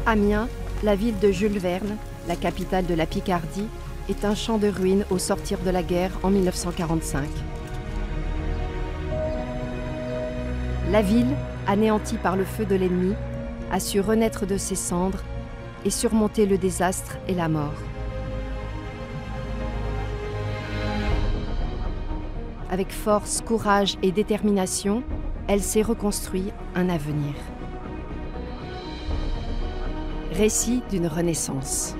Amiens, la ville de Jules Verne, la capitale de la Picardie, est un champ de ruines au sortir de la guerre en 1945. La ville, anéantie par le feu de l'ennemi, a su renaître de ses cendres et surmonter le désastre et la mort. Avec force, courage et détermination, elle s'est reconstruit un avenir. Récit d'une renaissance.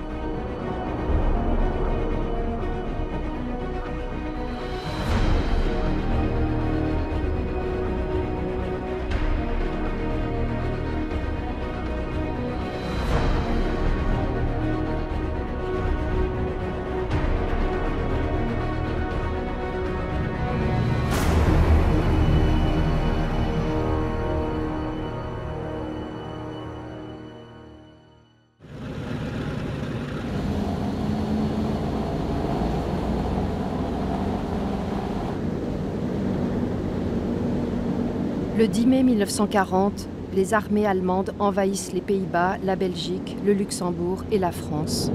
Le 10 mai 1940, les armées allemandes envahissent les Pays-Bas, la Belgique, le Luxembourg et la France.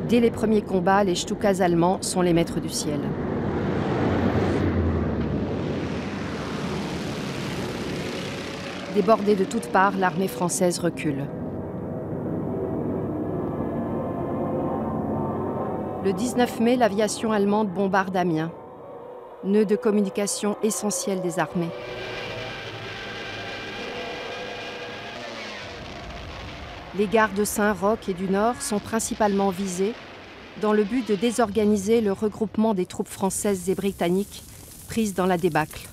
Dès les premiers combats, les Stukas allemands sont les maîtres du ciel. Débordée de toutes parts, l'armée française recule. Le 19 mai, l'aviation allemande bombarde Amiens, nœud de communication essentiel des armées. Les gares de Saint-Roch et du Nord sont principalement visées dans le but de désorganiser le regroupement des troupes françaises et britanniques prises dans la débâcle.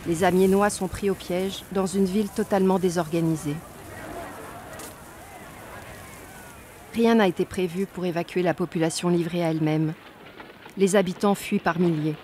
Les Amiénois sont pris au piège dans une ville totalement désorganisée. Rien n'a été prévu pour évacuer la population livrée à elle-même. Les habitants fuient par milliers.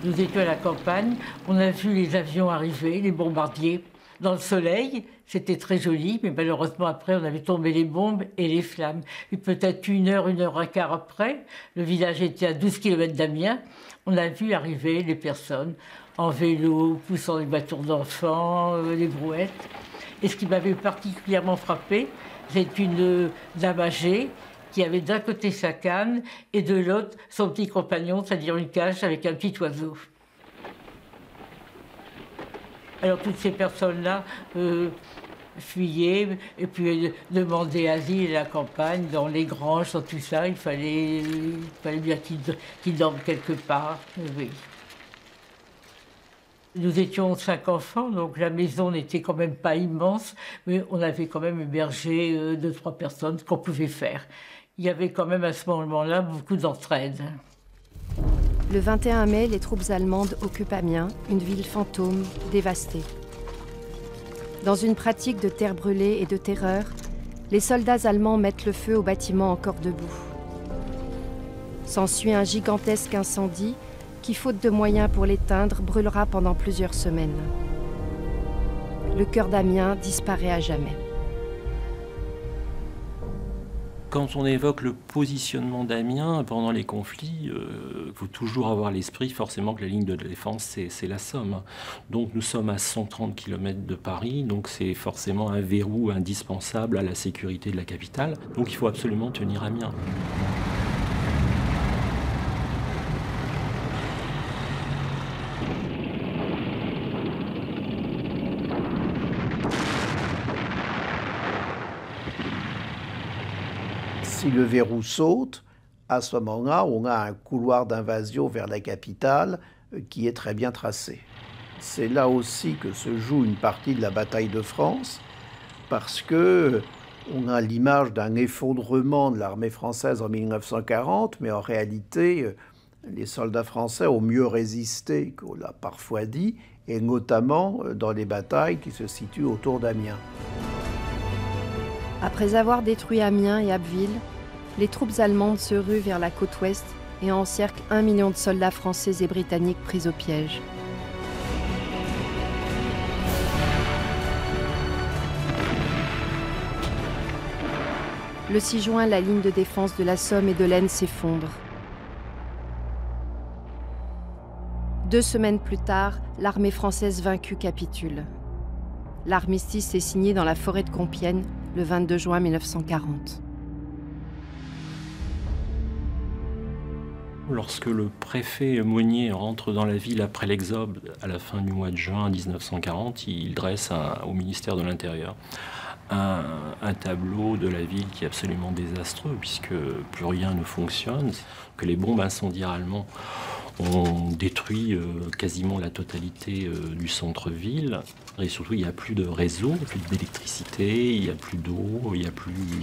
Nous étions à la campagne, on a vu les avions arriver, les bombardiers, dans le soleil. C'était très joli, mais malheureusement après, on avait tombé les bombes et les flammes. Et peut-être une heure et quart après, le village était à 12 km d'Amiens, on a vu arriver les personnes en vélo, poussant les bâtons d'enfants, les brouettes. Et ce qui m'avait particulièrement frappé, c'est une dame âgée qui avait d'un côté sa canne et de l'autre son petit compagnon, c'est-à-dire une cage avec un petit oiseau. Alors toutes ces personnes-là fuyaient et puis demandaient asile à la campagne, dans les granges, dans tout ça. Il fallait bien qu'ils dorment quelque part. Oui. Nous étions 5 enfants, donc la maison n'était quand même pas immense, mais on avait quand même hébergé 2-3 personnes qu'on pouvait faire. Il y avait quand même à ce moment-là beaucoup d'entraide. Le 21 mai, les troupes allemandes occupent Amiens, une ville fantôme, dévastée. Dans une pratique de terre brûlée et de terreur, les soldats allemands mettent le feu aux bâtiments encore debout. S'ensuit un gigantesque incendie qui, faute de moyens pour l'éteindre, brûlera pendant plusieurs semaines. Le cœur d'Amiens disparaît à jamais. Quand on évoque le positionnement d'Amiens pendant les conflits, il faut toujours avoir à l'esprit forcément que la ligne de défense, c'est la Somme. Donc nous sommes à 130 km de Paris, donc c'est forcément un verrou indispensable à la sécurité de la capitale. Donc il faut absolument tenir Amiens. Si le verrou saute, à ce moment-là, on a un couloir d'invasion vers la capitale qui est très bien tracé. C'est là aussi que se joue une partie de la bataille de France, parce que on a l'image d'un effondrement de l'armée française en 1940, mais en réalité, les soldats français ont mieux résisté qu'on l'a parfois dit, et notamment dans les batailles qui se situent autour d'Amiens. Après avoir détruit Amiens et Abbeville, les troupes allemandes se ruent vers la côte ouest et encerclent 1 million de soldats français et britanniques pris au piège. Le 6 juin, la ligne de défense de la Somme et de l'Aisne s'effondre. 2 semaines plus tard, l'armée française vaincue capitule. L'armistice est signé dans la forêt de Compiègne le 22 juin 1940. Lorsque le préfet Monnier rentre dans la ville après l'exode à la fin du mois de juin 1940, il dresse au ministère de l'Intérieur un tableau de la ville qui est absolument désastreux puisque plus rien ne fonctionne, que les bombes incendiaires allemands ont détruit quasiment la totalité du centre-ville. Et surtout, il n'y a plus de réseau, plus d'électricité, il n'y a plus d'eau, il n'y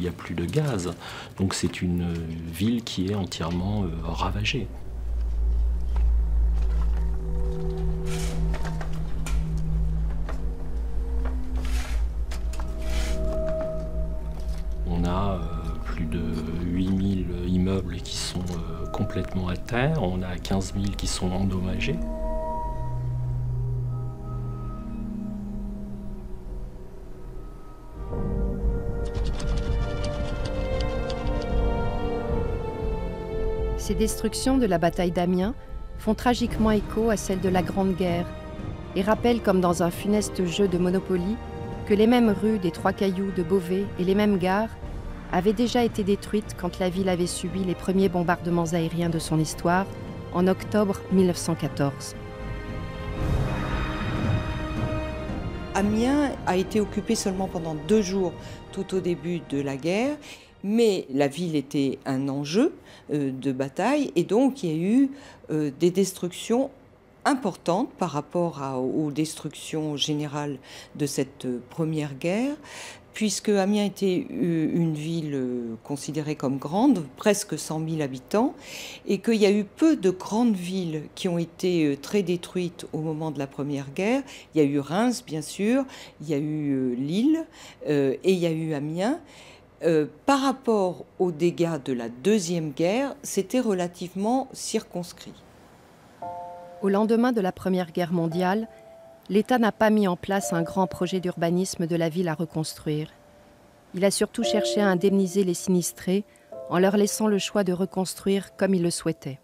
a plus de gaz. Donc c'est une ville qui est entièrement ravagée. On a plus de 8000 immeubles qui sont complètement à terre, on a 15 000 qui sont endommagés. Ces destructions de la bataille d'Amiens font tragiquement écho à celles de la Grande Guerre et rappellent, comme dans un funeste jeu de Monopoly, que les mêmes rues des Trois Cailloux de Beauvais et les mêmes gares avaient déjà été détruites quand la ville avait subi les premiers bombardements aériens de son histoire en octobre 1914. Amiens a été occupée seulement pendant 2 jours tout au début de la guerre, mais la ville était un enjeu de bataille et donc il y a eu des destructions importante par rapport aux destructions générales de cette première guerre, puisque Amiens était une ville considérée comme grande, presque 100 000 habitants, et qu'il y a eu peu de grandes villes qui ont été très détruites au moment de la Première Guerre. Il y a eu Reims, bien sûr, il y a eu Lille, et il y a eu Amiens. Par rapport aux dégâts de la Deuxième Guerre, c'était relativement circonscrit. Au lendemain de la Première Guerre mondiale, l'État n'a pas mis en place un grand projet d'urbanisme de la ville à reconstruire. Il a surtout cherché à indemniser les sinistrés en leur laissant le choix de reconstruire comme ils le souhaitaient.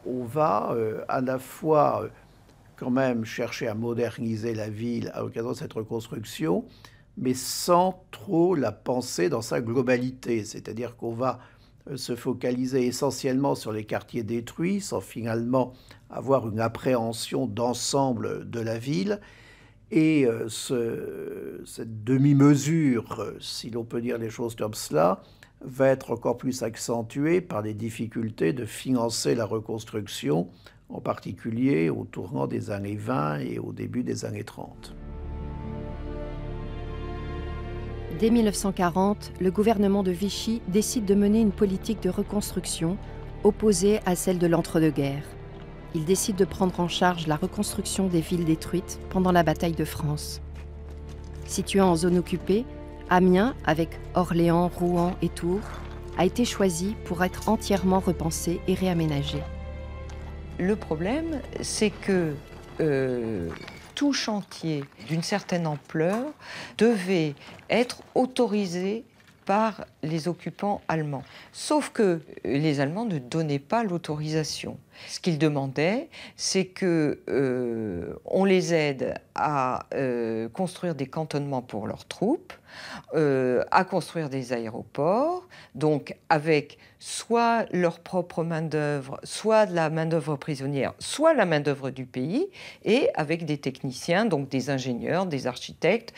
On va à la fois quand même chercher à moderniser la ville à l'occasion de cette reconstruction, mais sans trop la penser dans sa globalité. C'est-à-dire qu'on va se focaliser essentiellement sur les quartiers détruits, sans finalement avoir une appréhension d'ensemble de la ville. Et cette demi-mesure, si l'on peut dire les choses comme cela, va être encore plus accentuée par les difficultés de financer la reconstruction, en particulier au tournant des années 20 et au début des années 30. Dès 1940, le gouvernement de Vichy décide de mener une politique de reconstruction opposée à celle de l'entre-deux-guerres. Il décide de prendre en charge la reconstruction des villes détruites pendant la bataille de France. Situé en zone occupée, Amiens, avec Orléans, Rouen et Tours, a été choisi pour être entièrement repensé et réaménagé. Le problème, c'est que tout chantier d'une certaine ampleur devait être autorisé par les occupants allemands. Sauf que les Allemands ne donnaient pas l'autorisation. Ce qu'ils demandaient, c'est qu'on les aide à construire des cantonnements pour leurs troupes, à construire des aéroports, donc avec soit leur propre main-d'œuvre, soit de la main-d'œuvre prisonnière, soit la main-d'œuvre du pays, et avec des techniciens, donc des ingénieurs, des architectes,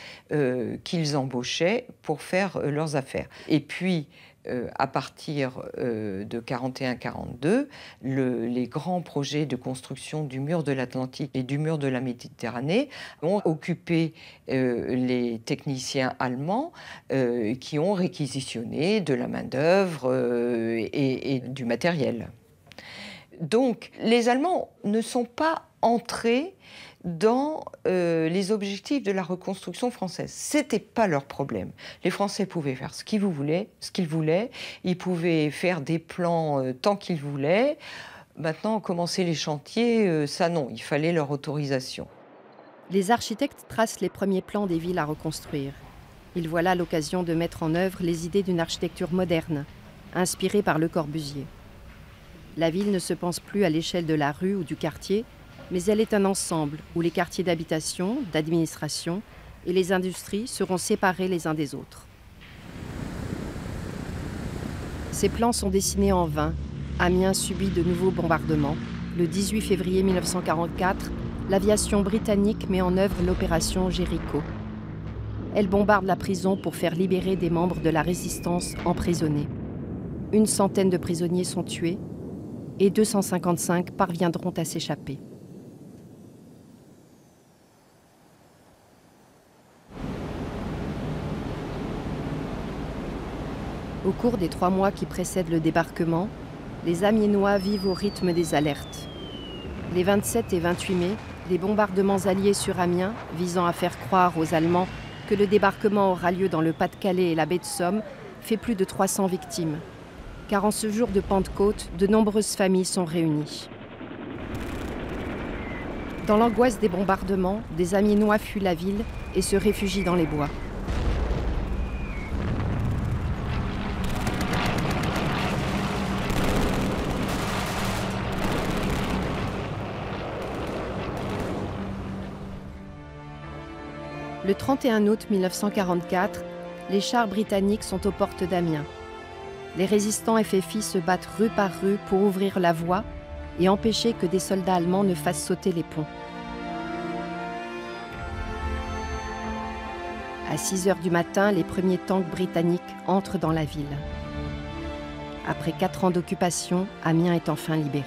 qu'ils embauchaient pour faire leurs affaires. Et puis, à partir de 41-42, les grands projets de construction du mur de l'Atlantique et du mur de la Méditerranée ont occupé les techniciens allemands qui ont réquisitionné de la main-d'œuvre et du matériel. Donc les Allemands ne sont pas entrés dans les objectifs de la reconstruction française. Ce n'était pas leur problème. Les Français pouvaient faire ce qu'ils voulaient. Ils pouvaient faire des plans tant qu'ils voulaient. Maintenant, commencer les chantiers, ça non, il fallait leur autorisation. Les architectes tracent les premiers plans des villes à reconstruire. Ils voient là l'occasion de mettre en œuvre les idées d'une architecture moderne, inspirée par Le Corbusier. La ville ne se pense plus à l'échelle de la rue ou du quartier, mais elle est un ensemble où les quartiers d'habitation, d'administration et les industries seront séparés les uns des autres. Ces plans sont dessinés en vain. Amiens subit de nouveaux bombardements. Le 18 février 1944, l'aviation britannique met en œuvre l'opération Jéricho. Elle bombarde la prison pour faire libérer des membres de la résistance emprisonnés. 100 de prisonniers sont tués et 255 parviendront à s'échapper. Au cours des 3 mois qui précèdent le débarquement, les Amiénois vivent au rythme des alertes. Les 27 et 28 mai, les bombardements alliés sur Amiens, visant à faire croire aux Allemands que le débarquement aura lieu dans le Pas-de-Calais et la baie de Somme, fait plus de 300 victimes. Car en ce jour de Pentecôte, de nombreuses familles sont réunies. Dans l'angoisse des bombardements, des Amiénois fuient la ville et se réfugient dans les bois. Le 31 août 1944, les chars britanniques sont aux portes d'Amiens. Les résistants FFI se battent rue par rue pour ouvrir la voie et empêcher que des soldats allemands ne fassent sauter les ponts. À 6 heures du matin, les premiers tanks britanniques entrent dans la ville. Après 4 ans d'occupation, Amiens est enfin libérée.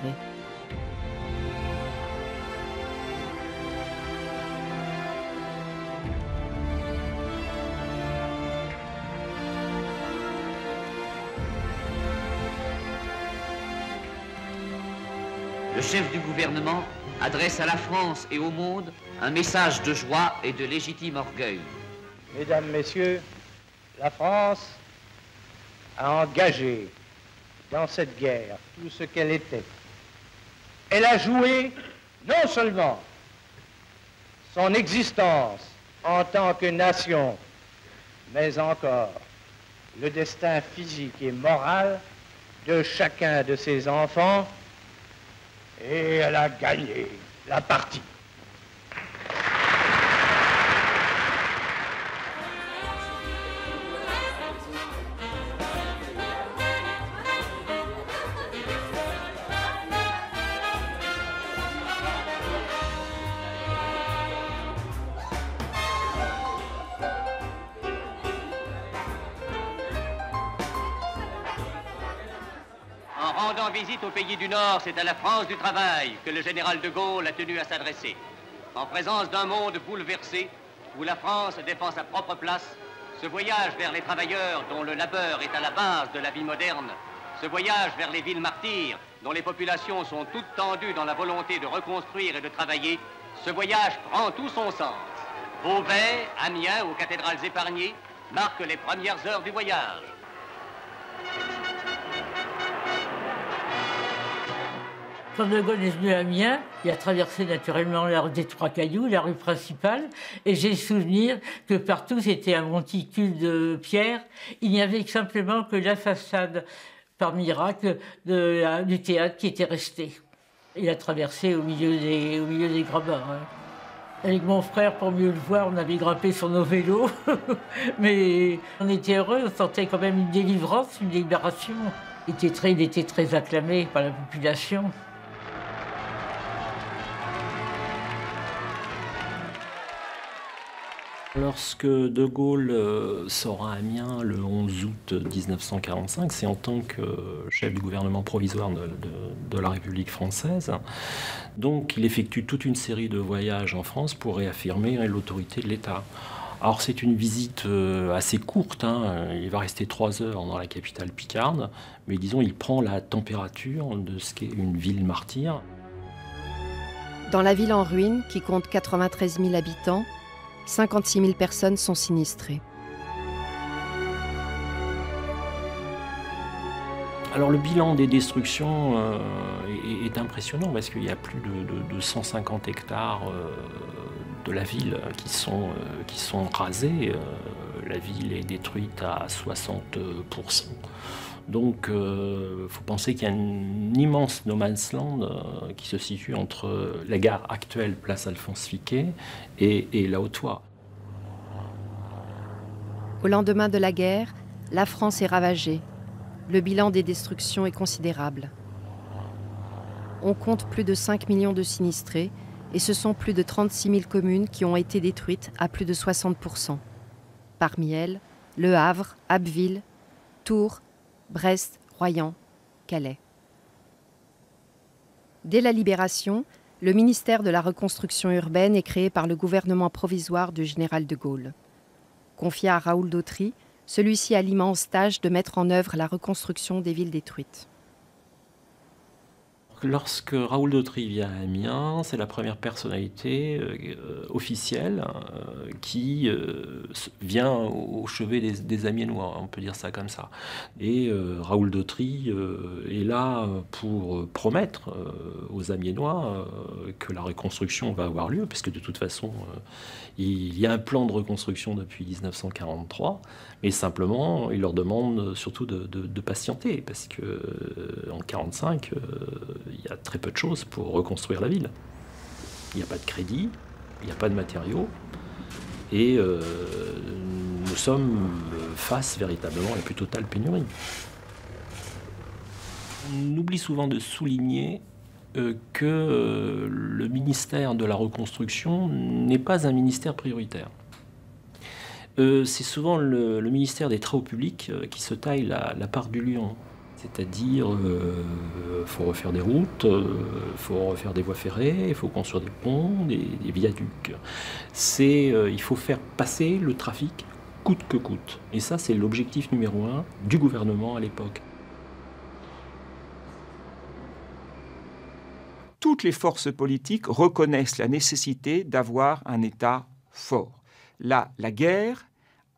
Le chef du gouvernement adresse à la France et au monde un message de joie et de légitime orgueil. Mesdames, Messieurs, la France a engagé dans cette guerre tout ce qu'elle était. Elle a joué non seulement son existence en tant que nation, mais encore le destin physique et moral de chacun de ses enfants, et elle a gagné la partie. En rendant visite au pays du Nord, c'est à la France du travail que le général de Gaulle a tenu à s'adresser. En présence d'un monde bouleversé, où la France défend sa propre place, ce voyage vers les travailleurs dont le labeur est à la base de la vie moderne, ce voyage vers les villes martyrs dont les populations sont toutes tendues dans la volonté de reconstruire et de travailler, ce voyage prend tout son sens. Beauvais, Amiens, aux cathédrales épargnées, marquent les premières heures du voyage. Quand De Gaulle est venu à Amiens, il a traversé naturellement la rue des Trois Cailloux, la rue principale, et j'ai souvenir que partout c'était un monticule de pierre. Il n'y avait simplement que la façade, par miracle, du théâtre qui était restée. Il a traversé au milieu des grabats. Hein. Avec mon frère, pour mieux le voir, on avait grimpé sur nos vélos, mais on était heureux, on sentait quand même une délivrance, une libération. Il était très acclamé par la population. Lorsque De Gaulle sort à Amiens le 11 août 1945, c'est en tant que chef du gouvernement provisoire de la République française. Donc il effectue toute une série de voyages en France pour réaffirmer l'autorité de l'État. Alors c'est une visite assez courte, hein. Il va rester 3 heures dans la capitale picarde, mais disons il prend la température de ce qu'est une ville martyre. Dans la ville en ruine, qui compte 93 000 habitants, 56 000 personnes sont sinistrées. Alors le bilan des destructions est impressionnant parce qu'il y a plus de 150 hectares de la ville qui sont rasés. La ville est détruite à 60%. Donc il faut penser qu'il y a un immense no man's land qui se situe entre la gare actuelle, place Alphonse Fiquet, et la Haute-Oie. Au lendemain de la guerre, la France est ravagée. Le bilan des destructions est considérable. On compte plus de 5 millions de sinistrés et ce sont plus de 36 000 communes qui ont été détruites à plus de 60%. Parmi elles, Le Havre, Abbeville, Tours, Brest, Royan, Calais. Dès la Libération, le ministère de la Reconstruction urbaine est créé par le gouvernement provisoire du général de Gaulle. Confié à Raoul Dautry, celui-ci a l'immense tâche de mettre en œuvre la reconstruction des villes détruites. Lorsque Raoul Dautry vient à Amiens, c'est la première personnalité officielle qui vient au chevet des Amiénois, on peut dire ça comme ça. Et Raoul Dautry est là pour promettre aux Amiénois que la reconstruction va avoir lieu, puisque de toute façon, il y a un plan de reconstruction depuis 1943, mais simplement, il leur demande surtout de patienter, parce qu'en 1945, il y a très peu de choses pour reconstruire la ville. Il n'y a pas de crédit, il n'y a pas de matériaux, et nous sommes face véritablement à la plus totale pénurie. On oublie souvent de souligner que le ministère de la Reconstruction n'est pas un ministère prioritaire. C'est souvent le ministère des Travaux publics qui se taille la part du lion. C'est-à-dire, faut refaire des routes, faut refaire des voies ferrées, il faut construire des ponts, des viaducs. Il faut faire passer le trafic coûte que coûte. Et ça, c'est l'objectif numéro 1 du gouvernement à l'époque. Toutes les forces politiques reconnaissent la nécessité d'avoir un État fort. La guerre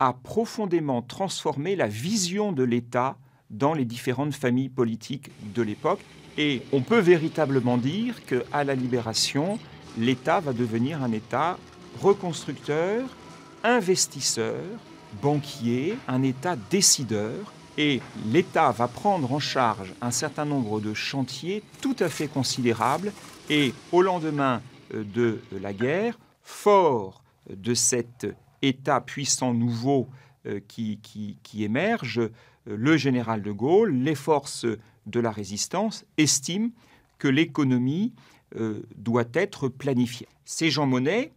a profondément transformé la vision de l'État dans les différentes familles politiques de l'époque. Et on peut véritablement dire qu'à la Libération, l'État va devenir un État reconstructeur, investisseur, banquier, un État décideur. Et l'État va prendre en charge un certain nombre de chantiers tout à fait considérables. Et au lendemain de la guerre, fort de cet État puissant nouveau qui émerge, le général de Gaulle, les forces de la résistance estiment que l'économie doit être planifiée. C'est Jean Monnet,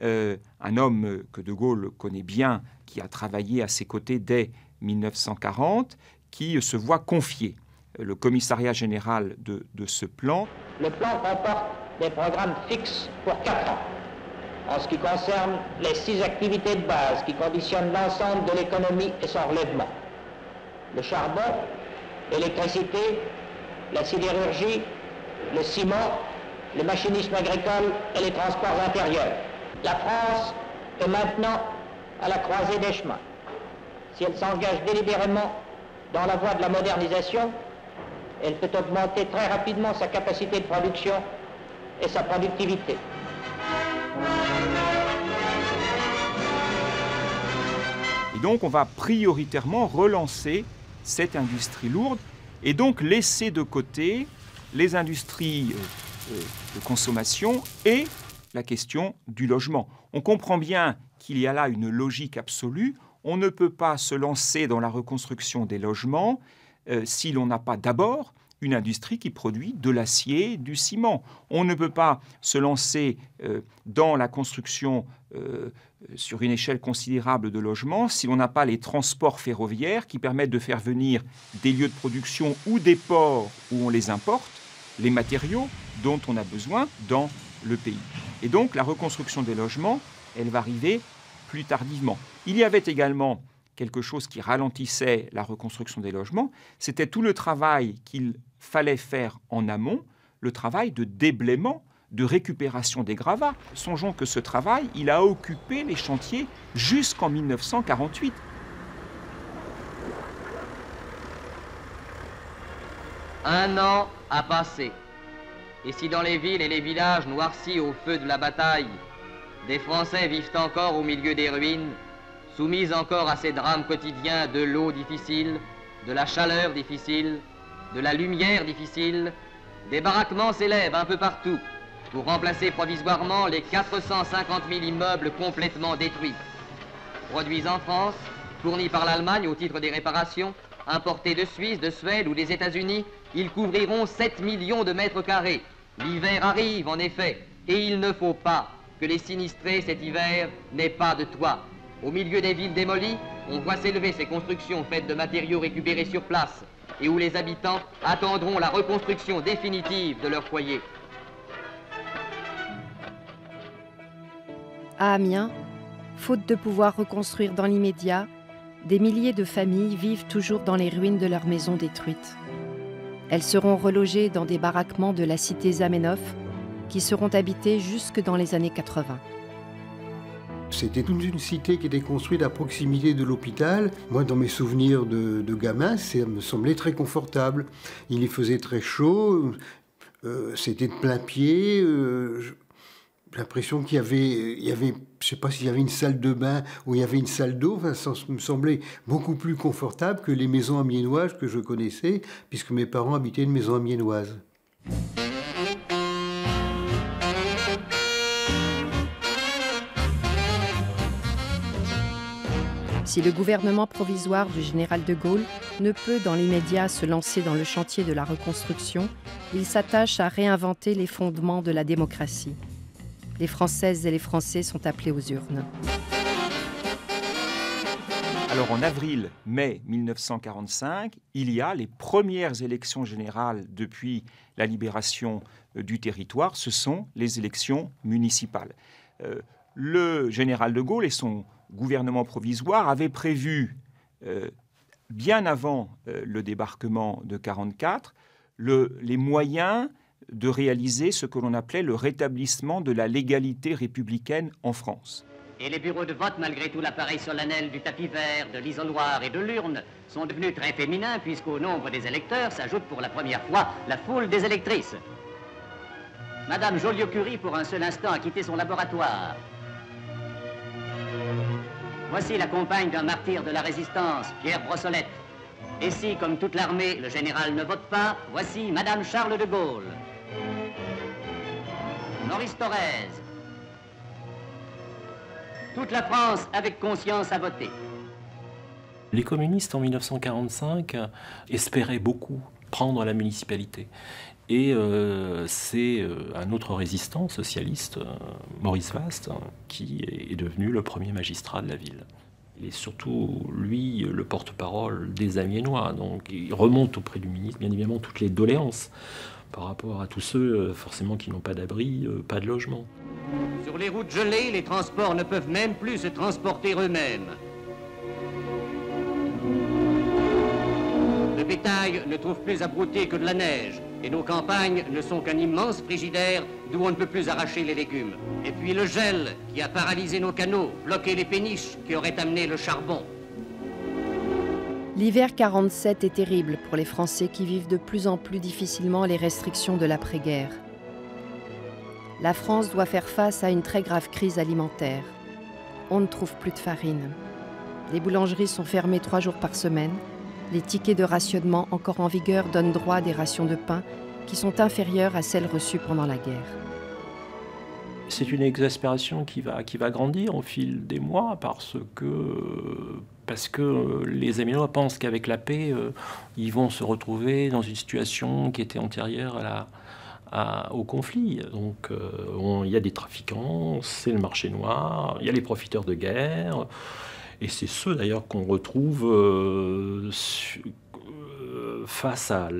un homme que de Gaulle connaît bien, qui a travaillé à ses côtés dès 1940, qui se voit confier le commissariat général de ce plan. Le plan comporte des programmes fixes pour 4 ans. En ce qui concerne les 6 activités de base qui conditionnent l'ensemble de l'économie et son relèvement: le charbon, l'électricité, la sidérurgie, le ciment, le machinisme agricole et les transports intérieurs. La France est maintenant à la croisée des chemins. Si elle s'engage délibérément dans la voie de la modernisation, elle peut augmenter très rapidement sa capacité de production et sa productivité. Et donc on va prioritairement relancer cette industrie lourde et donc laisser de côté les industries de consommation et la question du logement. On comprend bien qu'il y a là une logique absolue. On ne peut pas se lancer dans la reconstruction des logements si l'on n'a pas d'abord une industrie qui produit de l'acier, du ciment. On ne peut pas se lancer dans la construction sur une échelle considérable de logements si l'on n'a pas les transports ferroviaires qui permettent de faire venir des lieux de production ou des ports où on les importe, les matériaux dont on a besoin dans le pays. Et donc la reconstruction des logements, elle va arriver plus tardivement. Il y avait également quelque chose qui ralentissait la reconstruction des logements, c'était tout le travail qu'il fallait faire en amont, le travail de déblaiement, de récupération des gravats. Songeons que ce travail, il a occupé les chantiers jusqu'en 1948. Un an a passé. Et si dans les villes et les villages noircis au feu de la bataille, des Français vivent encore au milieu des ruines, soumis encore à ces drames quotidiens de l'eau difficile, de la chaleur difficile, de la lumière difficile, des baraquements s'élèvent un peu partout pour remplacer provisoirement les 450 000 immeubles complètement détruits. Produits en France, fournis par l'Allemagne au titre des réparations, importés de Suisse, de Suède ou des États-Unis, ils couvriront 7 millions de mètres carrés. L'hiver arrive en effet, et il ne faut pas que les sinistrés cet hiver n'aient pas de toit. Au milieu des villes démolies, on voit s'élever ces constructions faites de matériaux récupérés sur place et où les habitants attendront la reconstruction définitive de leur foyer. À Amiens, faute de pouvoir reconstruire dans l'immédiat, des milliers de familles vivent toujours dans les ruines de leurs maisons détruites. Elles seront relogées dans des baraquements de la cité Zamenhof, qui seront habités jusque dans les années 80. C'était toute une cité qui était construite à proximité de l'hôpital. Moi, dans mes souvenirs de gamin, ça me semblait très confortable. Il y faisait très chaud, c'était de plein pied. J'ai l'impression qu'il y avait, je ne sais pas s'il y avait une salle de bain ou il y avait une salle d'eau. Enfin, ça me semblait beaucoup plus confortable que les maisons amiénoises que je connaissais, puisque mes parents habitaient une maison amiénoise. Si le gouvernement provisoire du général de Gaulle ne peut dans l'immédiat se lancer dans le chantier de la reconstruction, il s'attache à réinventer les fondements de la démocratie. Les Françaises et les Français sont appelés aux urnes. Alors en avril-mai 1945, il y a les premières élections générales depuis la libération du territoire, ce sont les élections municipales. Le général de Gaulle et son gouvernement provisoire avaient prévu, bien avant le débarquement de 1944, les moyens de réaliser ce que l'on appelait le rétablissement de la légalité républicaine en France. Et les bureaux de vote, malgré tout l'appareil solennel du tapis vert, de l'isoloir et de l'urne, sont devenus très féminins puisqu'au nombre des électeurs s'ajoute pour la première fois la foule des électrices. Madame Joliot-Curie, pour un seul instant, a quitté son laboratoire. Voici la compagne d'un martyr de la résistance, Pierre Brossolette. Et si, comme toute l'armée, le général ne vote pas, voici Madame Charles de Gaulle. Maurice Thorez. Toute la France, avec conscience, a voté. Les communistes, en 1945, espéraient beaucoup prendre la municipalité. Et c'est un autre résistant socialiste, Maurice Vaast, qui est devenu le premier magistrat de la ville. Il est surtout, lui, le porte-parole des Amiénois. Donc il remonte auprès du ministre, bien évidemment, toutes les doléances par rapport à tous ceux, forcément, qui n'ont pas d'abri, pas de logement. Sur les routes gelées, les transports ne peuvent même plus se transporter eux-mêmes. Le bétail ne trouve plus à brouter que de la neige. Et nos campagnes ne sont qu'un immense frigidaire d'où on ne peut plus arracher les légumes. Et puis le gel qui a paralysé nos canaux, bloqué les péniches qui auraient amené le charbon. L'hiver 47 est terrible pour les Français qui vivent de plus en plus difficilement les restrictions de l'après-guerre. La France doit faire face à une très grave crise alimentaire. On ne trouve plus de farine. Les boulangeries sont fermées 3 jours par semaine. Les tickets de rationnement encore en vigueur donnent droit à des rations de pain qui sont inférieures à celles reçues pendant la guerre. C'est une exaspération qui va grandir au fil des mois parce que les Amiénois pensent qu'avec la paix, ils vont se retrouver dans une situation qui était antérieure au conflit. Donc il y a des trafiquants, c'est le marché noir, il y a les profiteurs de guerre. Et c'est ceux d'ailleurs qu'on retrouve face à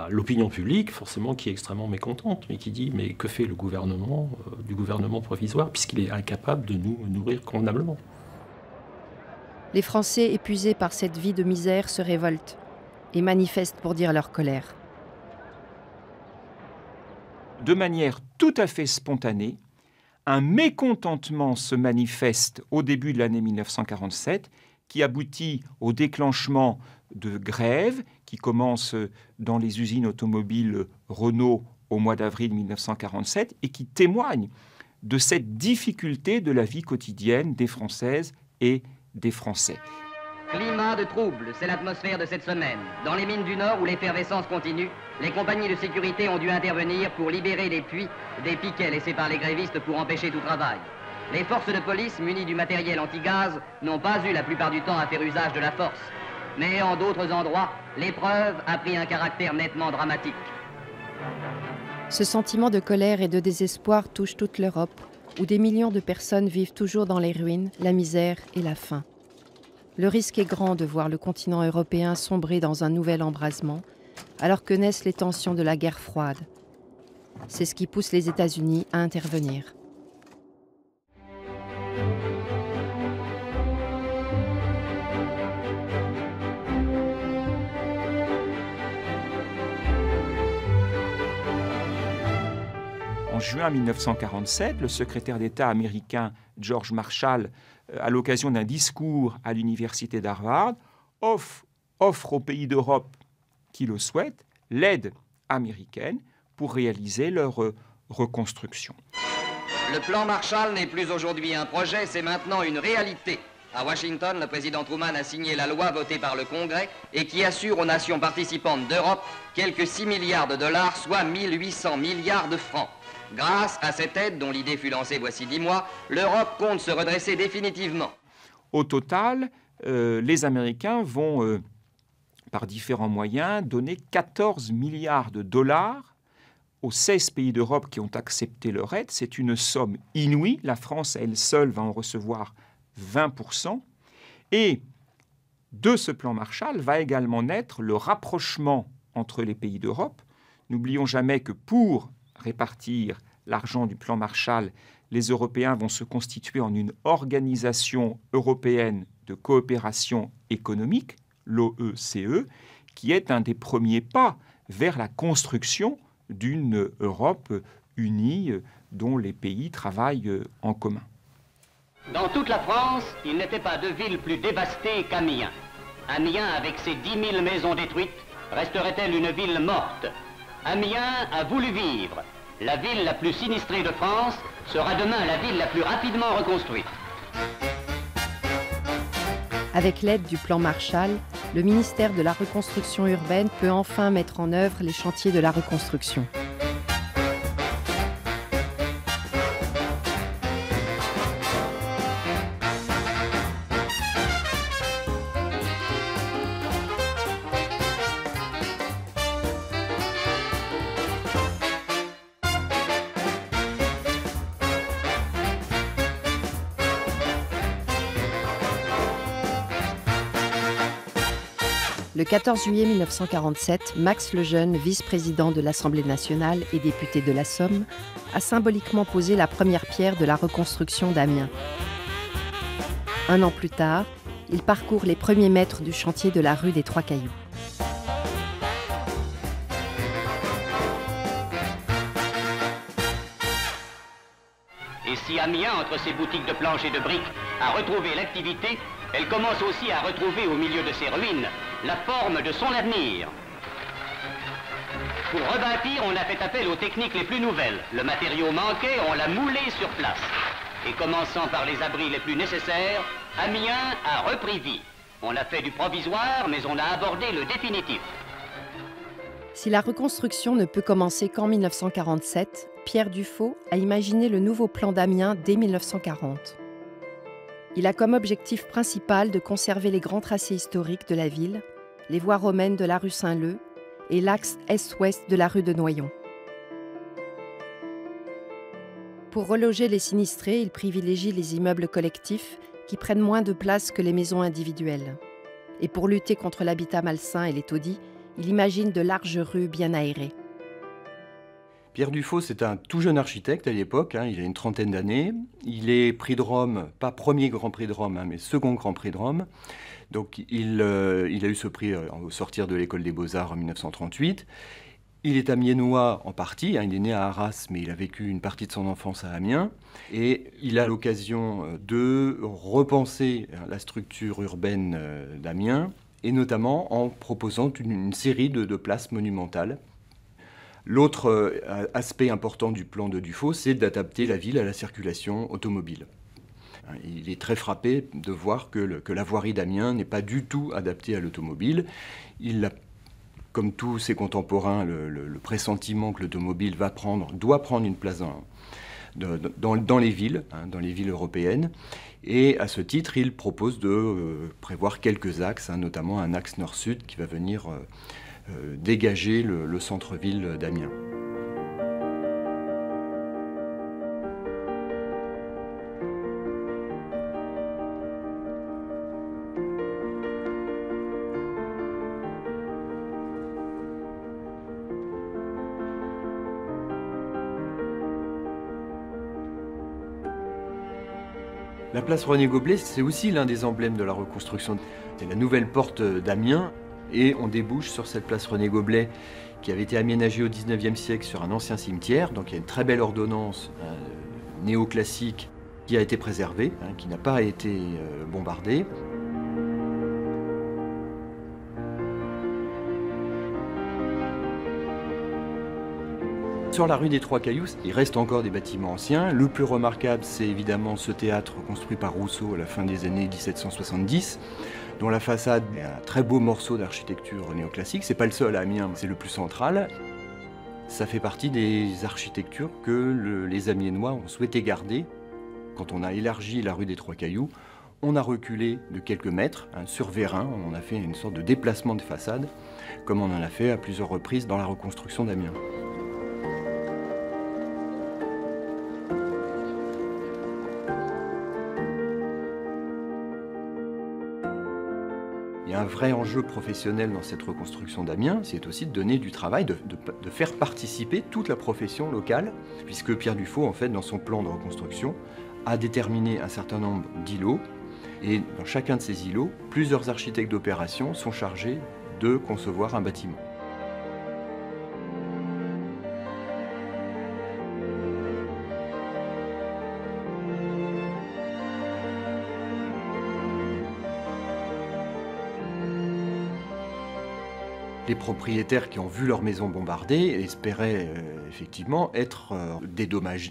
l'opinion publique, forcément, qui est extrêmement mécontente, mais qui dit « mais que fait le gouvernement du gouvernement provisoire, puisqu'il est incapable de nous nourrir convenablement ?» Les Français, épuisés par cette vie de misère, se révoltent et manifestent pour dire leur colère. De manière tout à fait spontanée, un mécontentement se manifeste au début de l'année 1947 qui aboutit au déclenchement de grèves qui commencent dans les usines automobiles Renault au mois d'avril 1947 et qui témoignent de cette difficulté de la vie quotidienne des Françaises et des Français. Climat de trouble, c'est l'atmosphère de cette semaine. Dans les mines du Nord où l'effervescence continue, les compagnies de sécurité ont dû intervenir pour libérer les puits des piquets laissés par les grévistes pour empêcher tout travail. Les forces de police munies du matériel anti-gaz n'ont pas eu la plupart du temps à faire usage de la force. Mais en d'autres endroits, l'épreuve a pris un caractère nettement dramatique. Ce sentiment de colère et de désespoir touche toute l'Europe, où des millions de personnes vivent toujours dans les ruines, la misère et la faim. Le risque est grand de voir le continent européen sombrer dans un nouvel embrasement, alors que naissent les tensions de la guerre froide. C'est ce qui pousse les États-Unis à intervenir. En juin 1947, le secrétaire d'État américain George Marshall, à l'occasion d'un discours à l'université d'Harvard, offre aux pays d'Europe qui le souhaitent l'aide américaine pour réaliser leur reconstruction. Le plan Marshall n'est plus aujourd'hui un projet, c'est maintenant une réalité. À Washington, le président Truman a signé la loi votée par le Congrès et qui assure aux nations participantes d'Europe quelques 6 milliards de dollars, soit 1800 milliards de francs. Grâce à cette aide, dont l'idée fut lancée voici 10 mois, l'Europe compte se redresser définitivement. Au total, les Américains vont, par différents moyens, donner 14 milliards de dollars aux 16 pays d'Europe qui ont accepté leur aide. C'est une somme inouïe. La France, elle seule, va en recevoir 20%. Et de ce plan Marshall va également naître le rapprochement entre les pays d'Europe. N'oublions jamais que pour répartir l'argent du plan Marshall, les Européens vont se constituer en une organisation européenne de coopération économique, l'OECE, qui est un des premiers pas vers la construction d'une Europe unie dont les pays travaillent en commun. Dans toute la France, il n'était pas de ville plus dévastée qu'Amiens. Amiens, avec ses 10 000 maisons détruites, resterait-elle une ville morte? Amiens a voulu vivre. La ville la plus sinistrée de France sera demain la ville la plus rapidement reconstruite. Avec l'aide du plan Marshall, le ministère de la Reconstruction urbaine peut enfin mettre en œuvre les chantiers de la reconstruction. Le 14 juillet 1947, Max Lejeune, vice-président de l'Assemblée nationale et député de la Somme, a symboliquement posé la première pierre de la reconstruction d'Amiens. Un an plus tard, il parcourt les premiers mètres du chantier de la rue des Trois Cailloux. Et si Amiens, entre ses boutiques de planches et de briques, a retrouvé l'activité, elle commence aussi à retrouver au milieu de ses ruines la forme de son avenir. Pour rebâtir, on a fait appel aux techniques les plus nouvelles. Le matériau manquait, on l'a moulé sur place. Et commençant par les abris les plus nécessaires, Amiens a repris vie. On a fait du provisoire, mais on a abordé le définitif. Si la reconstruction ne peut commencer qu'en 1947, Pierre Dufaux a imaginé le nouveau plan d'Amiens dès 1940. Il a comme objectif principal de conserver les grands tracés historiques de la ville, les voies romaines de la rue Saint-Leu et l'axe est-ouest de la rue de Noyon. Pour reloger les sinistrés, il privilégie les immeubles collectifs qui prennent moins de place que les maisons individuelles. Et pour lutter contre l'habitat malsain et les taudis, il imagine de larges rues bien aérées. Pierre Dufaux, c'est un tout jeune architecte à l'époque, hein, il a une trentaine d'années. Il est prix de Rome, pas premier Grand Prix de Rome, hein, mais second Grand Prix de Rome. Donc il a eu ce prix au sortir de l'école des Beaux-Arts en 1938. Il est amiénois en partie, hein, il est né à Arras, mais il a vécu une partie de son enfance à Amiens. Et il a l'occasion de repenser la structure urbaine d'Amiens, et notamment en proposant une série de places monumentales. L'autre aspect important du plan de Dufaux, c'est d'adapter la ville à la circulation automobile. Il est très frappé de voir que la voirie d'Amiens n'est pas du tout adaptée à l'automobile. Il a, comme tous ses contemporains, le pressentiment que l'automobile doit prendre une place dans les villes, hein, dans les villes européennes. Et à ce titre, il propose de prévoir quelques axes, hein, notamment un axe nord-sud qui va venir dégager le centre-ville d'Amiens. La place René-Goblet, c'est aussi l'un des emblèmes de la reconstruction. C'est la nouvelle porte d'Amiens et on débouche sur cette place René-Goblet qui avait été aménagée au XIXe siècle sur un ancien cimetière. Donc il y a une très belle ordonnance néoclassique qui a été préservée, hein, qui n'a pas été bombardée. Sur la rue des Trois Cailloux, il reste encore des bâtiments anciens. Le plus remarquable, c'est évidemment ce théâtre construit par Rousseau à la fin des années 1770, dont la façade est un très beau morceau d'architecture néoclassique. C'est pas le seul à Amiens, c'est le plus central. Ça fait partie des architectures que les Amiénois ont souhaité garder. Quand on a élargi la rue des Trois Cailloux, on a reculé de quelques mètres, hein, sur Vérin, on a fait une sorte de déplacement de façade, comme on en a fait à plusieurs reprises dans la reconstruction d'Amiens. Il y a un vrai enjeu professionnel dans cette reconstruction d'Amiens, c'est aussi de donner du travail, de faire participer toute la profession locale, puisque Pierre Dufaux, en fait, dans son plan de reconstruction, a déterminé un certain nombre d'îlots, et dans chacun de ces îlots, plusieurs architectes d'opération sont chargés de concevoir un bâtiment. Les propriétaires qui ont vu leur maison bombardée espéraient effectivement être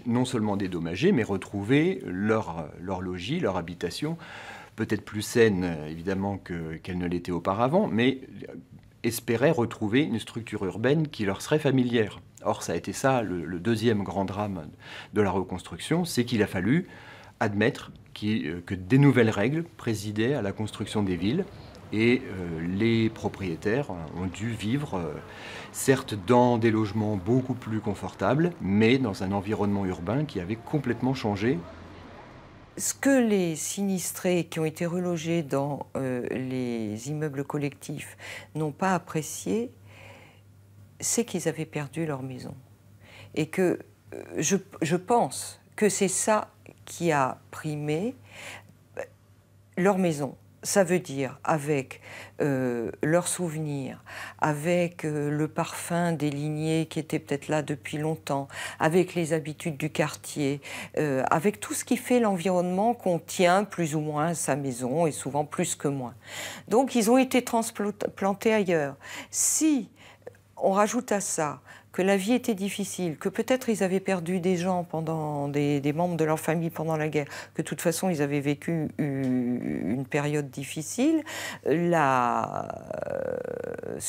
non seulement dédommagés, mais retrouver leur logis, leur habitation, peut-être plus saine évidemment qu'elle ne l'était auparavant, mais espéraient retrouver une structure urbaine qui leur serait familière. Or, ça a été ça le deuxième grand drame de la reconstruction, c'est qu'il a fallu admettre que des nouvelles règles présidaient à la construction des villes. Et les propriétaires ont dû vivre, certes dans des logements beaucoup plus confortables, mais dans un environnement urbain qui avait complètement changé. Ce que les sinistrés qui ont été relogés dans les immeubles collectifs n'ont pas apprécié, c'est qu'ils avaient perdu leur maison. Et que je pense que c'est ça qui a primé leur maison. Ça veut dire avec leurs souvenirs, avec le parfum des lignées qui étaient peut-être là depuis longtemps, avec les habitudes du quartier, avec tout ce qui fait l'environnement qu'on tient plus ou moins à sa maison, et souvent plus que moins. Donc ils ont été transplantés ailleurs. Si on rajoute à ça que la vie était difficile, que peut-être ils avaient perdu des gens des membres de leur famille pendant la guerre, que de toute façon ils avaient vécu une période difficile, se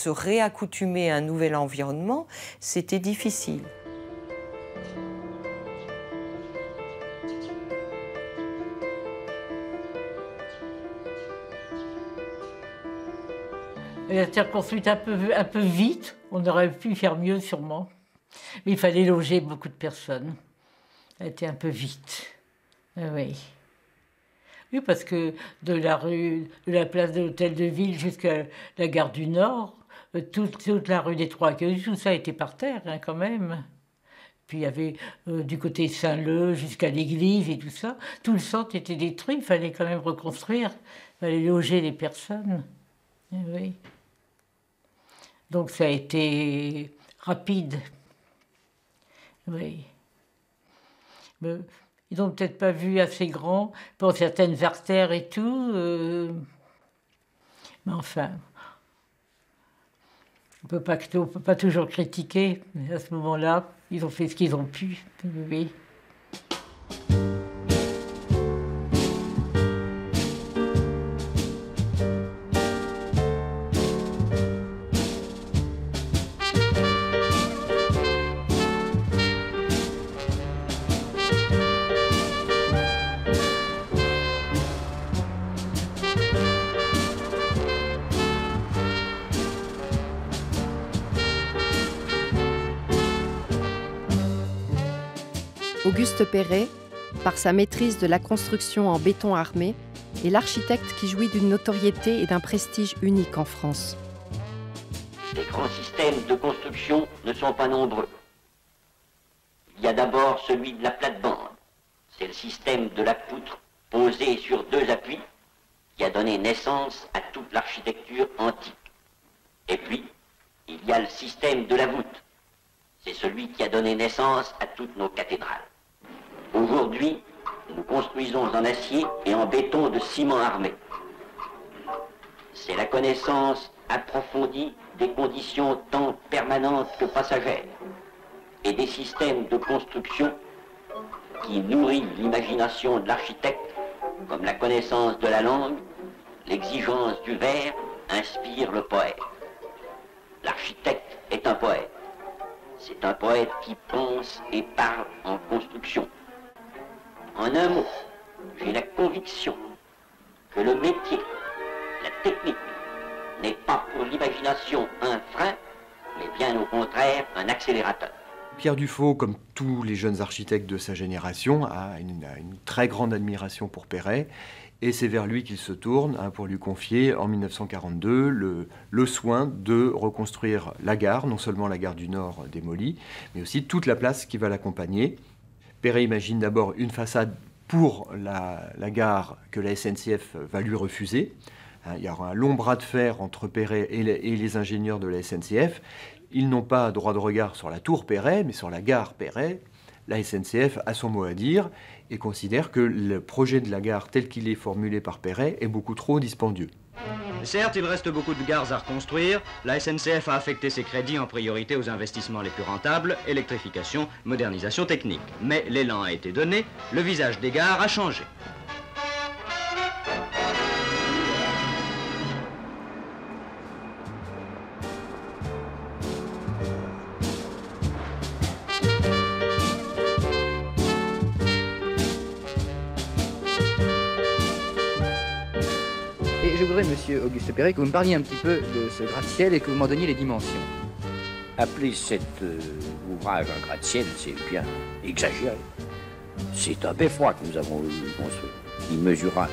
réaccoutumer à un nouvel environnement, c'était difficile. Elle a été reconstruite un peu vite. On aurait pu faire mieux, sûrement. Mais il fallait loger beaucoup de personnes. Elle était un peu vite. Oui. Oui, parce que de la place de l'Hôtel de Ville jusqu'à la gare du Nord, toute la rue des Trois Cailloux, tout ça était par terre, hein, quand même. Puis il y avait du côté Saint-Leu jusqu'à l'église et tout ça. Tout le centre était détruit, il fallait quand même reconstruire, il fallait loger les personnes. Et oui. Donc ça a été rapide. Oui. Mais ils n'ont peut-être pas vu assez grand pour certaines artères et tout. Mais enfin, on ne peut pas toujours critiquer. Mais à ce moment-là, ils ont fait ce qu'ils ont pu. Oui. Auguste Perret, par sa maîtrise de la construction en béton armé, est l'architecte qui jouit d'une notoriété et d'un prestige unique en France. Les grands systèmes de construction ne sont pas nombreux. Il y a d'abord celui de la plate-bande. C'est le système de la poutre posée sur deux appuis qui a donné naissance à toute l'architecture antique. Et puis, il y a le système de la voûte. C'est celui qui a donné naissance à toutes nos cathédrales. Aujourd'hui, nous construisons en acier et en béton de ciment armé. C'est la connaissance approfondie des conditions tant permanentes que passagères et des systèmes de construction qui nourrit l'imagination de l'architecte, comme la connaissance de la langue, l'exigence du vers inspire le poète. L'architecte est un poète. C'est un poète qui pense et parle en construction. En un mot, j'ai la conviction que le métier, la technique, n'est pas pour l'imagination un frein, mais bien au contraire un accélérateur. Pierre Dufau, comme tous les jeunes architectes de sa génération, a une très grande admiration pour Perret, et c'est vers lui qu'il se tourne pour lui confier en 1942 le soin de reconstruire la gare, non seulement la gare du Nord démolie, mais aussi toute la place qui va l'accompagner. Perret imagine d'abord une façade pour la gare que la SNCF va lui refuser. Il y aura un long bras de fer entre Perret et les ingénieurs de la SNCF. Ils n'ont pas droit de regard sur la tour Perret, mais sur la gare Perret. La SNCF a son mot à dire et considère que le projet de la gare tel qu'il est formulé par Perret est beaucoup trop dispendieux. Certes, il reste beaucoup de gares à reconstruire. La SNCF a affecté ses crédits en priorité aux investissements les plus rentables, électrification, modernisation technique. Mais l'élan a été donné, le visage des gares a changé. Je voudrais, monsieur Auguste Perret, que vous me parliez un petit peu de ce gratte-ciel et que vous m'en donniez les dimensions. Appeler cet ouvrage un gratte-ciel, c'est bien exagéré. C'est un beffroi que nous avons construit. Il mesurera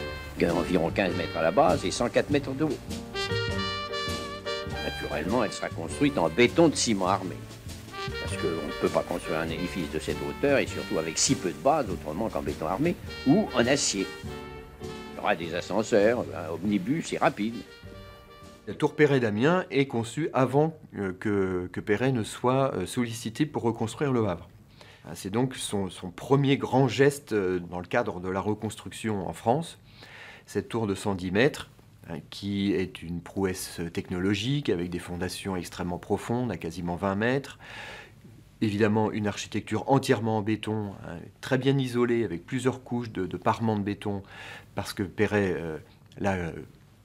environ 15 mètres à la base et 104 mètres de haut. Naturellement, elle sera construite en béton de ciment armé. Parce qu'on ne peut pas construire un édifice de cette hauteur et surtout avec si peu de base, autrement qu'en béton armé, ou en acier. Il y aura des ascenseurs, un omnibus, c'est rapide. La tour Perret d'Amiens est conçue avant que Perret ne soit sollicité pour reconstruire le Havre. C'est donc son premier grand geste dans le cadre de la reconstruction en France. Cette tour de 110 mètres, qui est une prouesse technologique avec des fondations extrêmement profondes, à quasiment 20 mètres. Évidemment, une architecture entièrement en béton, très bien isolée, avec plusieurs couches de parements de béton, parce que Perret,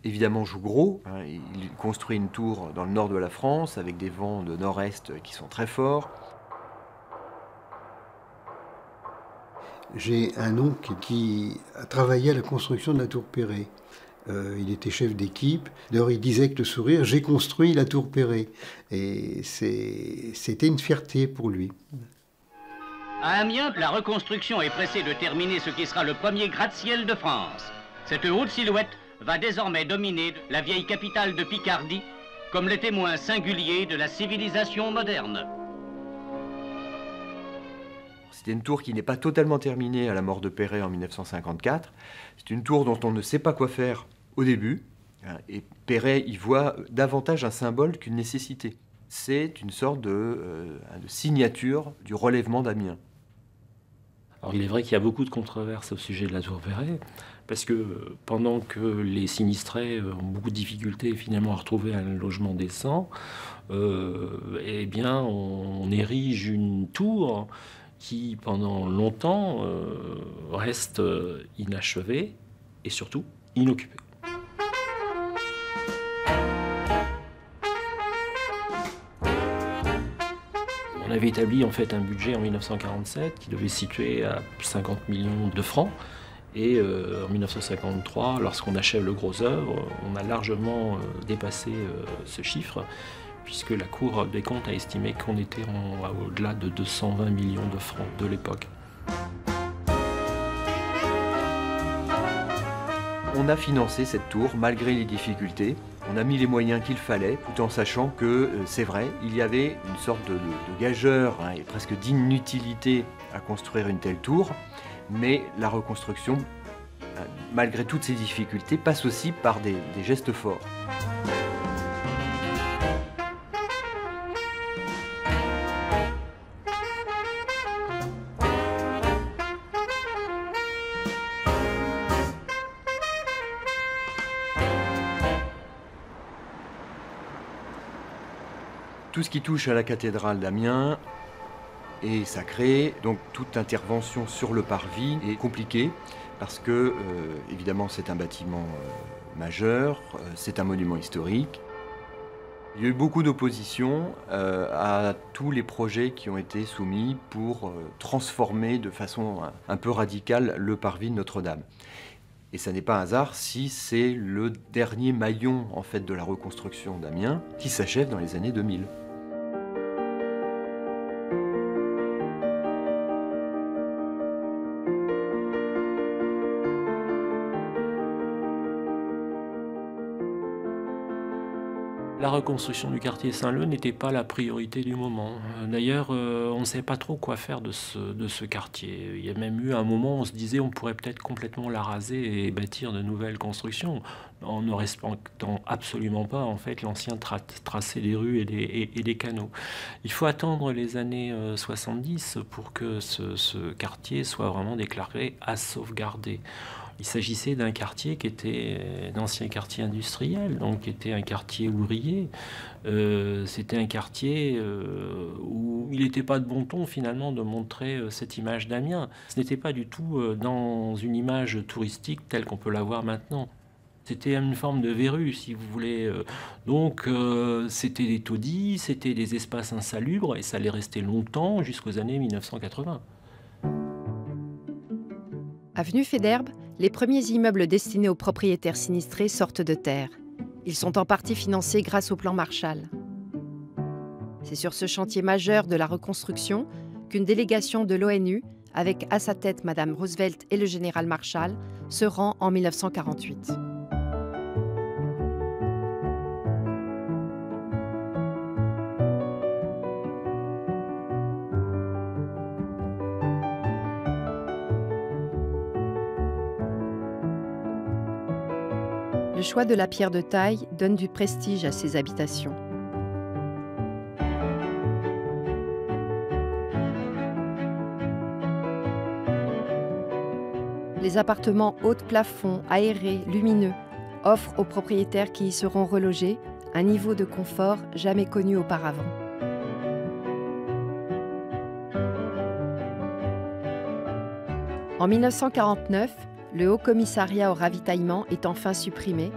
évidemment, joue gros. Il construit une tour dans le nord de la France, avec des vents de nord-est qui sont très forts. J'ai un oncle qui a travaillé à la construction de la tour Perret. Il était chef d'équipe. D'ailleurs, il disait avec le sourire, j'ai construit la tour Perret. Et c'était une fierté pour lui. À Amiens, la reconstruction est pressée de terminer ce qui sera le premier gratte-ciel de France. Cette haute silhouette va désormais dominer la vieille capitale de Picardie comme le témoin singulier de la civilisation moderne. C'était une tour qui n'est pas totalement terminée à la mort de Perret en 1954. C'est une tour dont on ne sait pas quoi faire au début. Et Perret y voit davantage un symbole qu'une nécessité. C'est une sorte de signature du relèvement d'Amiens. Alors il est vrai qu'il y a beaucoup de controverses au sujet de la tour Perret, parce que pendant que les sinistrés ont beaucoup de difficultés finalement à retrouver un logement décent, eh bien on érige une tour qui pendant longtemps reste inachevée et surtout inoccupée. On avait établi en fait un budget en 1947 qui devait se situer à 50 millions de francs. Et en 1953, lorsqu'on achève le gros œuvre, on a largement dépassé ce chiffre, puisque la Cour des comptes a estimé qu'on était au-delà de 220 millions de francs de l'époque. On a financé cette tour malgré les difficultés. On a mis les moyens qu'il fallait, tout en sachant que, c'est vrai, il y avait une sorte de gageure et presque d'inutilité à construire une telle tour. Mais la reconstruction, malgré toutes ces difficultés, passe aussi par des gestes forts. Tout ce qui touche à la cathédrale d'Amiens est sacré, donc toute intervention sur le parvis est compliquée parce que, évidemment, c'est un bâtiment majeur, c'est un monument historique. Il y a eu beaucoup d'opposition à tous les projets qui ont été soumis pour transformer de façon un peu radicale le parvis de Notre-Dame. Et ça n'est pas un hasard si c'est le dernier maillon en fait, de la reconstruction d'Amiens qui s'achève dans les années 2000. La reconstruction du quartier Saint-Leu n'était pas la priorité du moment. D'ailleurs, on ne savait pas trop quoi faire de ce quartier. Il y a même eu un moment où on se disait on pourrait peut-être complètement la raser et bâtir de nouvelles constructions, en ne respectant absolument pas en fait l'ancien tracé des rues et des canaux. Il faut attendre les années 70 pour que ce quartier soit vraiment déclaré à sauvegarder. Il s'agissait d'un quartier qui était d'ancien quartier industriel, donc qui était un quartier ouvrier. C'était un quartier où il n'était pas de bon ton finalement de montrer cette image d'Amiens. Ce n'était pas du tout dans une image touristique telle qu'on peut la voir maintenant. C'était une forme de verrue, si vous voulez. Donc, c'était des taudis, c'était des espaces insalubres, et ça allait rester longtemps, jusqu'aux années 1980. Avenue Faidherbe, les premiers immeubles destinés aux propriétaires sinistrés sortent de terre. Ils sont en partie financés grâce au plan Marshall. C'est sur ce chantier majeur de la reconstruction qu'une délégation de l'ONU, avec à sa tête Madame Roosevelt et le général Marshall, se rend en 1948. Le choix de la pierre de taille donne du prestige à ces habitations. Les appartements haut de plafond, aérés, lumineux, offrent aux propriétaires qui y seront relogés un niveau de confort jamais connu auparavant. En 1949, le Haut Commissariat au ravitaillement est enfin supprimé.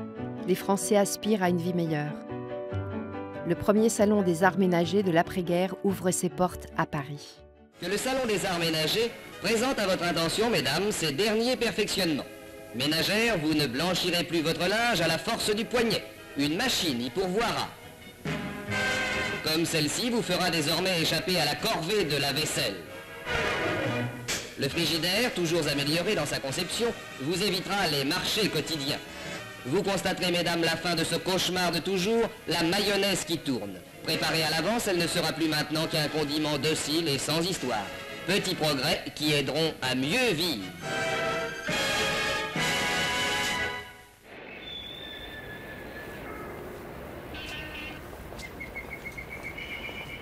Les Français aspirent à une vie meilleure. Le premier salon des arts ménagers de l'après-guerre ouvre ses portes à Paris. Que le salon des arts ménagers présente à votre attention, mesdames, ces derniers perfectionnements. Ménagères, vous ne blanchirez plus votre linge à la force du poignet. Une machine y pourvoira. Comme celle-ci vous fera désormais échapper à la corvée de la vaisselle. Le frigidaire, toujours amélioré dans sa conception, vous évitera les marchés quotidiens. Vous constaterez, mesdames, la fin de ce cauchemar de toujours, la mayonnaise qui tourne. Préparée à l'avance, elle ne sera plus maintenant qu'un condiment docile et sans histoire. Petits progrès qui aideront à mieux vivre.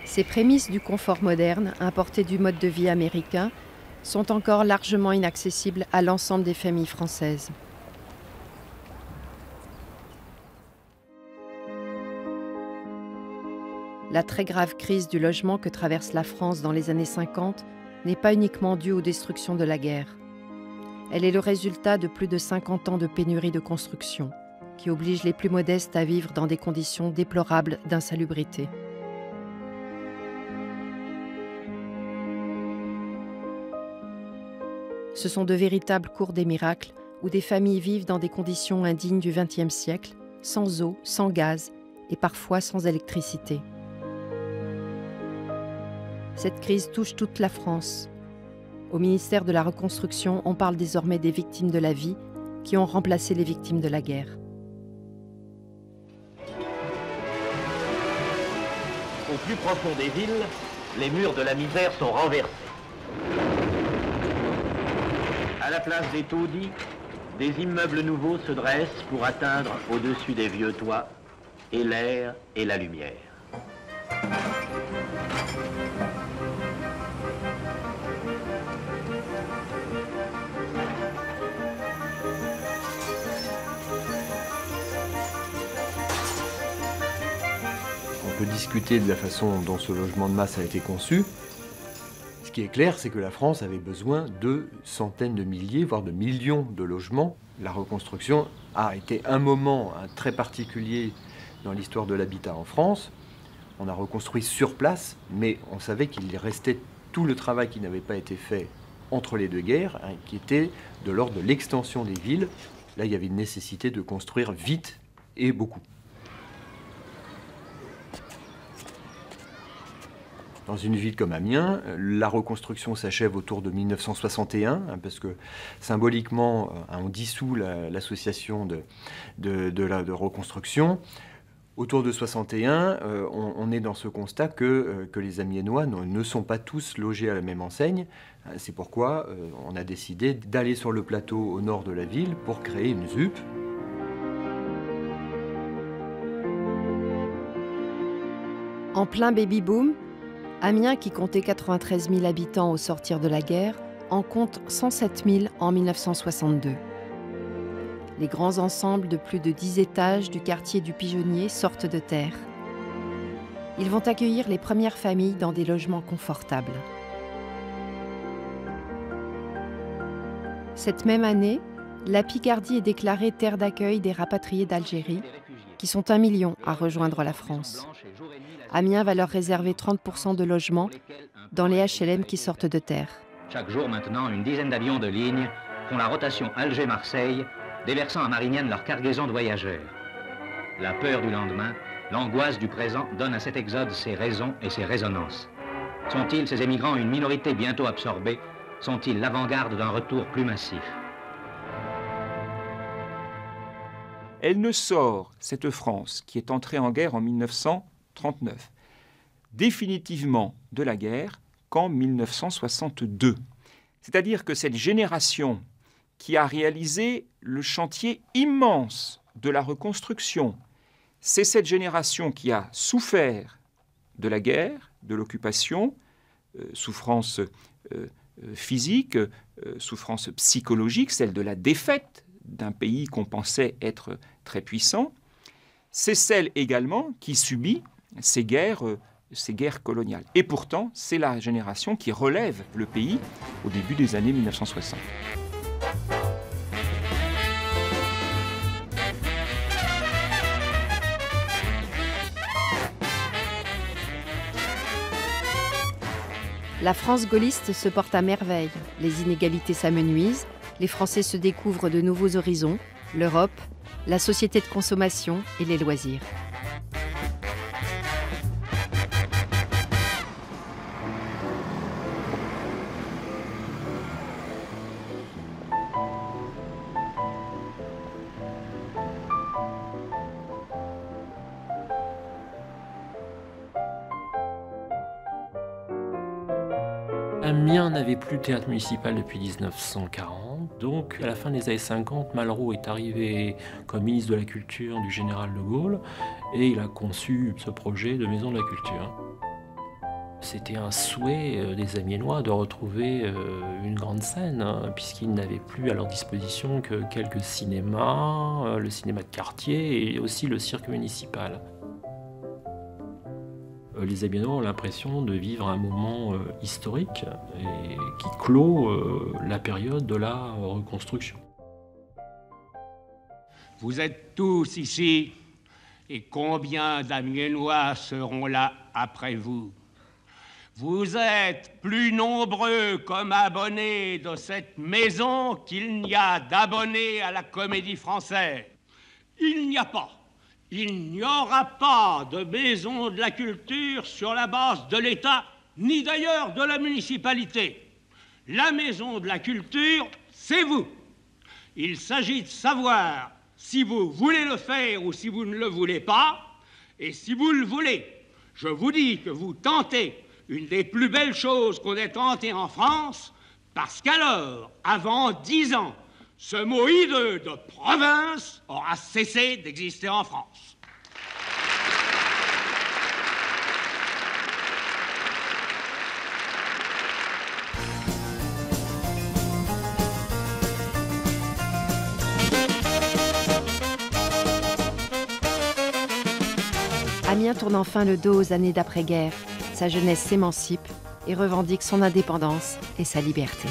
Ces prémices du confort moderne, importé du mode de vie américain, sont encore largement inaccessibles à l'ensemble des familles françaises. La très grave crise du logement que traverse la France dans les années 50 n'est pas uniquement due aux destructions de la guerre. Elle est le résultat de plus de 50 ans de pénurie de construction, qui oblige les plus modestes à vivre dans des conditions déplorables d'insalubrité. Ce sont de véritables cours des miracles où des familles vivent dans des conditions indignes du XXe siècle, sans eau, sans gaz et parfois sans électricité. Cette crise touche toute la France. Au ministère de la Reconstruction, on parle désormais des victimes de la vie qui ont remplacé les victimes de la guerre. Au plus profond des villes, les murs de la misère sont renversés. À la place des taudis, des immeubles nouveaux se dressent pour atteindre au-dessus des vieux toits et l'air et la lumière. On peut discuter de la façon dont ce logement de masse a été conçu. Ce qui est clair, c'est que la France avait besoin de centaines de milliers, voire de millions de logements. La reconstruction a été un moment très particulier dans l'histoire de l'habitat en France. On a reconstruit sur place, mais on savait qu'il restait tout le travail qui n'avait pas été fait entre les deux guerres, qui était de l'ordre de l'extension des villes. Là, il y avait une nécessité de construire vite et beaucoup. Dans une ville comme Amiens, la reconstruction s'achève autour de 1961, parce que symboliquement, on dissout l'association de reconstruction. Autour de 61, on est dans ce constat que les Amiénois ne sont pas tous logés à la même enseigne. C'est pourquoi on a décidé d'aller sur le plateau au nord de la ville pour créer une ZUP. En plein baby-boom, Amiens, qui comptait 93 000 habitants au sortir de la guerre, en compte 107 000 en 1962. Les grands ensembles de plus de 10 étages du quartier du Pigeonnier sortent de terre. Ils vont accueillir les premières familles dans des logements confortables. Cette même année, la Picardie est déclarée terre d'accueil des rapatriés d'Algérie, qui sont 1 million à rejoindre la France. Amiens va leur réserver 30% de logements dans les HLM qui sortent de terre. Chaque jour maintenant, une dizaine d'avions de ligne font la rotation Alger-Marseille, déversant à Marignane leur cargaison de voyageurs. La peur du lendemain, l'angoisse du présent donnent à cet exode ses raisons et ses résonances. Sont-ils, ces émigrants, une minorité bientôt absorbée? Sont-ils l'avant-garde d'un retour plus massif? Elle ne sort, cette France, qui est entrée en guerre en 1939, définitivement de la guerre qu'en 1962. C'est-à-dire que cette génération qui a réalisé le chantier immense de la reconstruction, c'est cette génération qui a souffert de la guerre, de l'occupation, souffrance physique, souffrance psychologique, celle de la défaite d'un pays qu'on pensait être très puissant. C'est celle également qui subit ces guerres coloniales. Et pourtant, c'est la génération qui relève le pays au début des années 1960. La France gaulliste se porte à merveille. Les inégalités s'amenuisent, les Français se découvrent de nouveaux horizons, l'Europe, la société de consommation et les loisirs. Amiens n'avait plus de théâtre municipal depuis 1940, donc à la fin des années 50, Malraux est arrivé comme ministre de la Culture du général de Gaulle et il a conçu ce projet de maison de la culture. C'était un souhait des Amiénois de retrouver une grande scène, puisqu'ils n'avaient plus à leur disposition que quelques cinémas, le cinéma de quartier et aussi le cirque municipal. Les Amiénois ont l'impression de vivre un moment historique et qui clôt la période de la reconstruction. Vous êtes tous ici, et combien d'Amiénois seront là après vous? Vous êtes plus nombreux comme abonnés de cette maison qu'il n'y a d'abonnés à la Comédie Française. Il n'y aura pas de maison de la culture sur la base de l'État, ni d'ailleurs de la municipalité. La maison de la culture, c'est vous. Il s'agit de savoir si vous voulez le faire ou si vous ne le voulez pas. Et si vous le voulez, je vous dis que vous tentez une des plus belles choses qu'on ait tentées en France, parce qu'alors, avant 10 ans, ce mot hideux de province aura cessé d'exister en France. Amiens tourne enfin le dos aux années d'après-guerre. Sa jeunesse s'émancipe et revendique son indépendance et sa liberté.